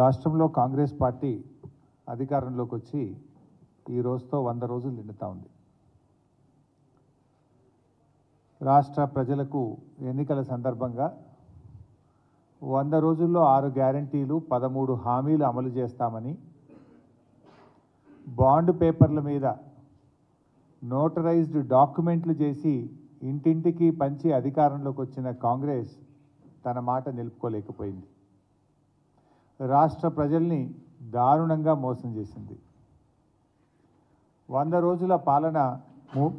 రాష్ట్రంలో కాంగ్రెస్ పార్టీ అధికారంలోకి వచ్చి ఈ రోజుతో 100 రోజులు నిండుతా ఉంది. రాష్ట్ర ప్రజలకు ఎన్నికల సందర్భంగా 100 రోజుల్లో 6 గ్యారంటీలు 13 హామీలు అమలు చేస్తామని బాండ్ పేపర్ల మీద నోటరైజ్డ్ డాక్యుమెంట్లు చేసి ఇంటింటికి పంచి అధికారంలోకి వచ్చిన కాంగ్రెస్ తన మాట నిలుపుకోలేకపోయింది. రాష్ట్ర ప్రజల్ని దారుణంగా మోసం చేసింది. 100 రోజుల పాలన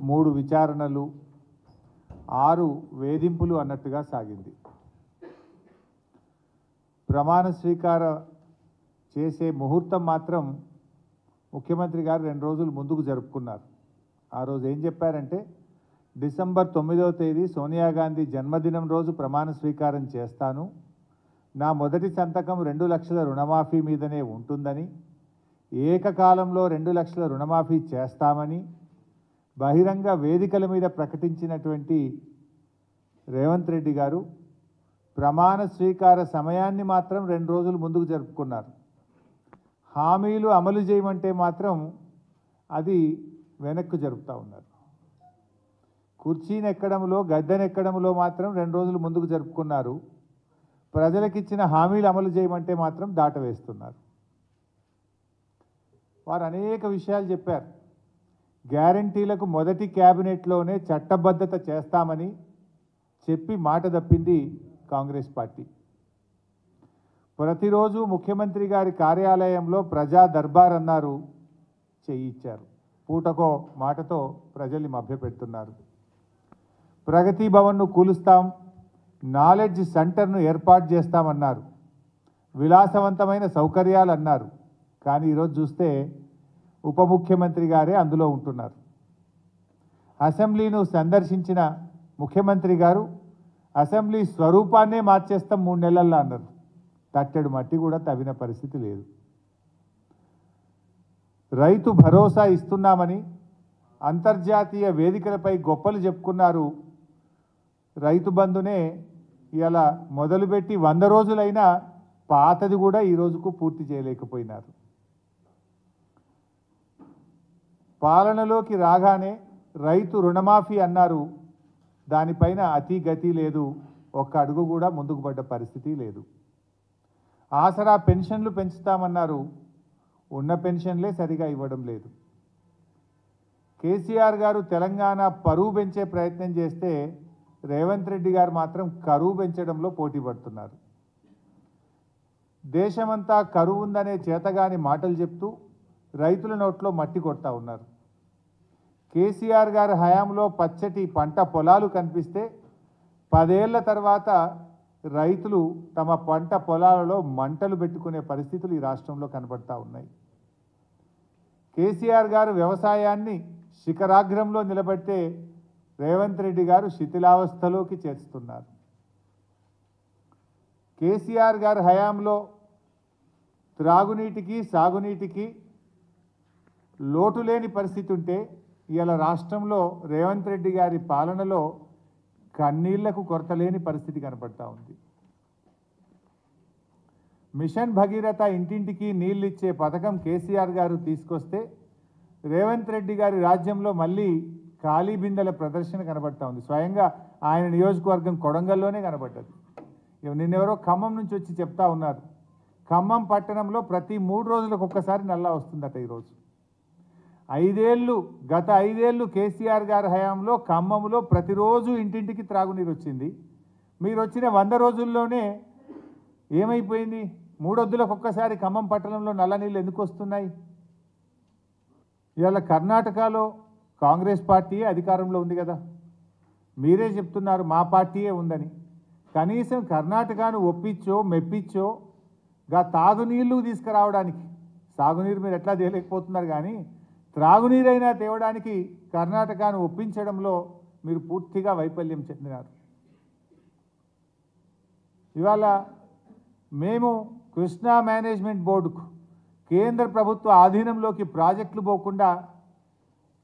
3 విచారణలు 6 వేధింపులు అన్నట్టుగా సాగింది. ప్రమాణ స్వీకారం చేసే ముహూర్తం మాత్రం ముఖ్యమంత్రి గారు 2 రోజులు ముందుకు జరుపుకున్నారు. ఆ రోజు ఏం చెప్పారంటే డిసెంబర్ 9వ తేదీ సోనియా గాంధీ జన్మదినం రోజు ప్రమాణ స్వీకారం చేస్తాను, నా మొదటి సంతకం 2 లక్షల రుణమాఫీ మీదనే ఉంటుందని, ఏకకాలంలో 2 లక్షల రుణమాఫీ చేస్తామని బహిరంగ వేదికల మీద ప్రకటించినటువంటి రేవంత్ రెడ్డి గారు ప్రమాణ స్వీకార సమయాన్ని మాత్రం 2 రోజులు ముందుకు జరుపుకున్నారు. హామీలు అమలు చేయమంటే మాత్రం అది వెనక్కు జరుపుతూ ఉన్నారు. కుర్చీనెక్కడంలో గద్దెనెక్కడంలో మాత్రం 2 రోజులు ముందుకు జరుపుకున్నారు. ప్రజలకిచ్చిన హామీలు అమలు చేయమంటే మాత్రం దాటవేస్తున్నారు. వారు అనేక విషయాలు చెప్పారు. గ్యారంటీలకు మొదటి క్యాబినెట్లోనే చట్టబద్ధత చేస్తామని చెప్పి మాట తప్పింది కాంగ్రెస్ పార్టీ. ప్రతిరోజు ముఖ్యమంత్రి గారి కార్యాలయంలో ప్రజా దర్బార్ అన్నారు, చేయించారు. పూటకో మాటతో ప్రజల్ని మభ్యపెడుతున్నారు. ప్రగతి భవన్ను కూలుస్తాం, నాలెడ్జ్ సెంటర్ను ఏర్పాటు చేస్తామన్నారు, విలాసవంతమైన సౌకర్యాలు అన్నారు. కానీ ఈరోజు చూస్తే ఉప ముఖ్యమంత్రి గారే అందులో ఉంటున్నారు. అసెంబ్లీను సందర్శించిన ముఖ్యమంత్రి గారు అసెంబ్లీ స్వరూపాన్నే మార్చేస్తాం 3 నెలల్లో అన్నారు. తట్టెడు మట్టి కూడా తవ్విన పరిస్థితి లేదు. రైతు భరోసా ఇస్తున్నామని అంతర్జాతీయ వేదికలపై గొప్పలు చెప్పుకున్నారు. రైతు బంధునే ఇలా మొదలుపెట్టి 100 రోజులైనా పాతది కూడా ఈ రోజుకు పూర్తి చేయలేకపోయినారు. పాలనలోకి రాగానే రైతు రుణమాఫీ అన్నారు, దానిపైన అతి గతి లేదు, ఒక్క అడుగు కూడా ముందుకు పడ్డ పరిస్థితి లేదు. ఆసరా పెన్షన్లు పెంచుతామన్నారు, ఉన్న పెన్షన్లే సరిగా ఇవ్వడం లేదు. కేసీఆర్ గారు తెలంగాణ పరువు పెంచే ప్రయత్నం చేస్తే రేవంత్ రెడ్డి గారు మాత్రం కరువు పెంచడంలో పోటీ పడుతున్నారు. దేశమంతా కరువు ఉందనే చేతగాని మాటలు చెప్తూ రైతుల నోట్లో మట్టి కొడతా ఉన్నారు. కేసీఆర్ గారి హయాంలో పచ్చటి పంట పొలాలు కనిపిస్తే 10 ఏళ్ల తర్వాత రైతులు తమ పంట పొలాలలో మంటలు పెట్టుకునే పరిస్థితులు ఈ రాష్ట్రంలో కనబడతా ఉన్నాయి. కేసీఆర్ గారు వ్యవసాయాన్ని శిఖరాగ్రంలో నిలబెడితే రేవంత్ రెడ్డి గారు శిథిలావస్థలోకి చేస్తున్నారు. కేసీఆర్ గారి హయాంలో త్రాగునీటికి సాగునీటికి లోటు లేని పరిస్థితి ఉంటే ఇలా రాష్ట్రంలో రేవంత్ రెడ్డి గారి పాలనలో కన్నీళ్లకు కొరత లేని పరిస్థితి కనపడతా ఉంది. మిషన్ భగీరథ ఇంటింటికి నీళ్ళు ఇచ్చే పథకం కేసీఆర్ గారు తీసుకొస్తే రేవంత్ రెడ్డి గారి రాజ్యంలో మళ్ళీ ఖాళీ బిందెల ప్రదర్శన కనబడతా ఉంది. స్వయంగా ఆయన నియోజకవర్గం కొడంగల్లోనే కనబడ్డది. నిన్నెవరో ఖమ్మం నుంచి వచ్చి చెప్తా ఉన్నారు, ఖమ్మం పట్టణంలో ప్రతి 3 రోజులకు ఒక్కసారి నల్లా వస్తుందట. ఈరోజు గత 5 ఏళ్ళు కేసీఆర్ గారి హయాంలో ఖమ్మంలో ప్రతిరోజు ఇంటింటికి త్రాగునీరు వచ్చింది. మీరు వచ్చిన 100 రోజుల్లోనే ఏమైపోయింది? 3 వద్దులకు ఒక్కసారి ఖమ్మం పట్టణంలో నల్ల నీళ్ళు ఎందుకు వస్తున్నాయి? ఇవాళ కర్ణాటకలో కాంగ్రెస్ పార్టీయే అధికారంలో ఉంది కదా, మీరే చెప్తున్నారు మా పార్టీయే ఉందని. కనీసం కర్ణాటకను ఒప్పించో మెప్పించో తాగునీళ్ళు తీసుకురావడానికి, సాగునీరు మీరు ఎట్లా తేలేకపోతున్నారు కానీ త్రాగునీరైనా తేవడానికి కర్ణాటకను ఒప్పించడంలో మీరు పూర్తిగా వైఫల్యం చెందినారు. ఇవాళ మేము కృష్ణా మేనేజ్మెంట్ బోర్డుకు కేంద్ర ప్రభుత్వ ఆధీనంలోకి ప్రాజెక్టులు పోకుండా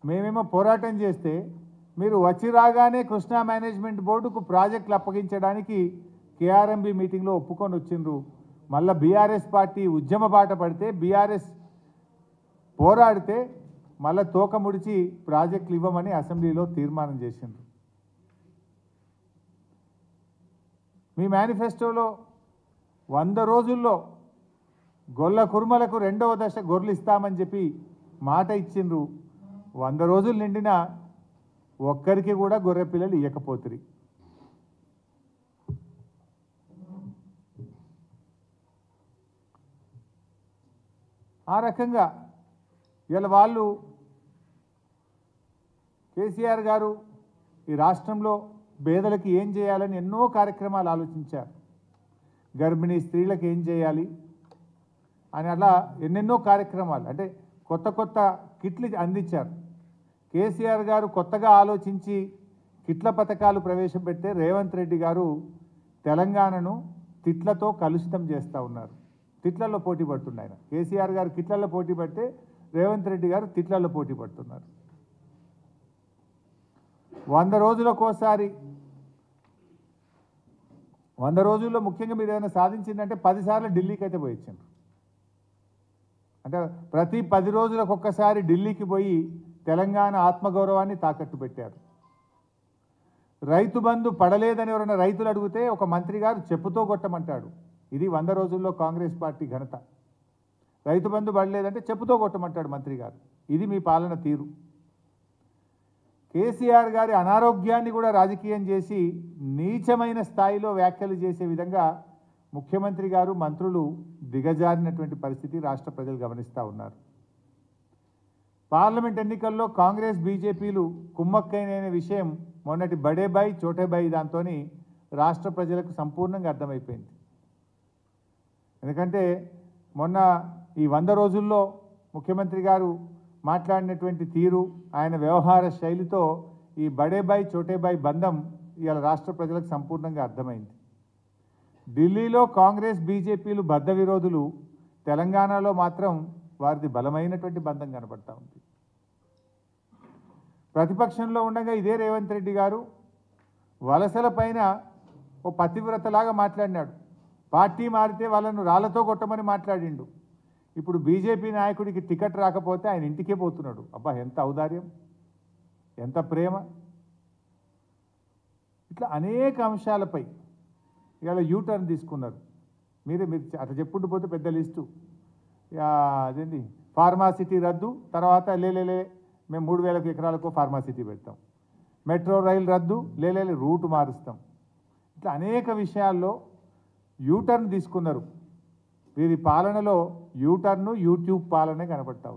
మేమేమో పోరాటం చేస్తే మీరు వచ్చి రాగానే కృష్ణా మేనేజ్మెంట్ బోర్డుకు ప్రాజెక్టులు అప్పగించడానికి కేఆర్ఎంబి మీటింగ్లో ఒప్పుకొని వచ్చిండ్రు. మళ్ళా బీఆర్ఎస్ పార్టీ ఉద్యమ బాట పడితే బీఆర్ఎస్ పోరాడితే మళ్ళా తోక ముడిచి ప్రాజెక్టులు ఇవ్వమని అసెంబ్లీలో తీర్మానం చేసిండ్రు. మీ మేనిఫెస్టోలో 100 రోజుల్లో గొల్ల కుర్మలకు 2వ దశ గొర్రెలు ఇస్తామని చెప్పి మాట ఇచ్చిండ్రు. 100 రోజులు నిండినా ఒక్కరికి కూడా గొర్రె పిల్లలు ఇవ్వకపోతురి. ఆ రకంగా ఇలా వాళ్ళు కేసీఆర్ గారు ఈ రాష్ట్రంలో పేదలకు ఏం చేయాలని ఎన్నో కార్యక్రమాలు ఆలోచించారు. గర్భిణీ స్త్రీలకు ఏం చేయాలి అని అలా ఎన్నెన్నో కార్యక్రమాలు, అంటే కొత్త కొత్త కిట్లు అందించారు. కేసీఆర్ గారు కొత్తగా ఆలోచించి కిట్ల పథకాలు ప్రవేశపెడితే రేవంత్ రెడ్డి గారు తెలంగాణను తిట్లతో కలుషితం చేస్తూ ఉన్నారు. తిట్లలో పోటీ పడుతున్నాయి. కేసీఆర్ గారు కిట్లలో పోటీ పడితే రేవంత్ రెడ్డి గారు తిట్లలో పోటీ పడుతున్నారు. 100 రోజులకోసారి 100 రోజుల్లో ముఖ్యంగా మీరు ఏదైనా సాధించిందంటే 10 సార్లు ఢిల్లీకి అయితే పోయించారు. అంటే ప్రతి 10 రోజులకు ఒక్కసారి ఢిల్లీకి పోయి తెలంగాణ ఆత్మగౌరవాన్ని తాకట్టు పెట్టారు. రైతు బంధు పడలేదని ఎవరైనా రైతులు అడిగితే ఒక మంత్రి గారు చెప్పుతో కొట్టమంటాడు. ఇది 100 రోజుల్లో కాంగ్రెస్ పార్టీ ఘనత. రైతు బంధు పడలేదంటే చెప్పుతో కొట్టమంటాడు మంత్రి గారు. ఇది మీ పాలన తీరు. కేసీఆర్ గారి అనారోగ్యాన్ని కూడా రాజకీయం చేసి నీచమైన స్థాయిలో వ్యాఖ్యలు చేసే విధంగా ముఖ్యమంత్రి గారు మంత్రులు దిగజారినటువంటి పరిస్థితి రాష్ట్ర ప్రజలు గమనిస్తూ ఉన్నారు. పార్లమెంట్ ఎన్నికల్లో కాంగ్రెస్ బీజేపీలు కుమ్మక్కైన విషయం మొన్నటి బడేబాయి చోటేబాయి దాంతో రాష్ట్ర ప్రజలకు సంపూర్ణంగా అర్థమైపోయింది. ఎందుకంటే మొన్న ఈ 100 రోజుల్లో ముఖ్యమంత్రి గారు మాట్లాడినటువంటి తీరు, ఆయన వ్యవహార శైలితో ఈ బడేబాయి చోటేబాయి బంధం ఇవాళ రాష్ట్ర ప్రజలకు సంపూర్ణంగా అర్థమైంది. ఢిల్లీలో కాంగ్రెస్ బీజేపీలు బద్ధ విరోధులు, తెలంగాణలో మాత్రం వారిది బలమైనటువంటి బంధం కనబడతా ఉంది. ప్రతిపక్షంలో ఉండగా ఇదే రేవంత్ రెడ్డి గారు వలసల పైన ఓ పతివ్రతలాగా మాట్లాడినాడు. పార్టీ మారితే వాళ్ళను రాళ్లతో కొట్టమని మాట్లాడిండు. ఇప్పుడు బీజేపీ నాయకుడికి టికెట్ రాకపోతే ఆయన ఇంటికే పోతున్నాడు. అబ్బా, ఎంత ఔదార్యం, ఎంత ప్రేమ! ఇట్లా అనేక అంశాలపై ఇవాళ యూటర్న్ తీసుకున్నారు. మీరు అట్లా చెప్పుకుంటూ పోతే పెద్ద లిస్టు. అదేంటి ఫార్మాసిటీ రద్దు, తర్వాత లేలే మేము 3000 ఎకరాలకు ఫార్మాసిటీ పెడతాం, మెట్రో రైలు రద్దు, లేలే రూట్ మారుస్తాం. ఇట్లా అనేక విషయాల్లో యూటర్న్ తీసుకున్నారు. వీరి పాలనలో యూటర్ను యూట్యూబ్ పాలనే కనబడతావు.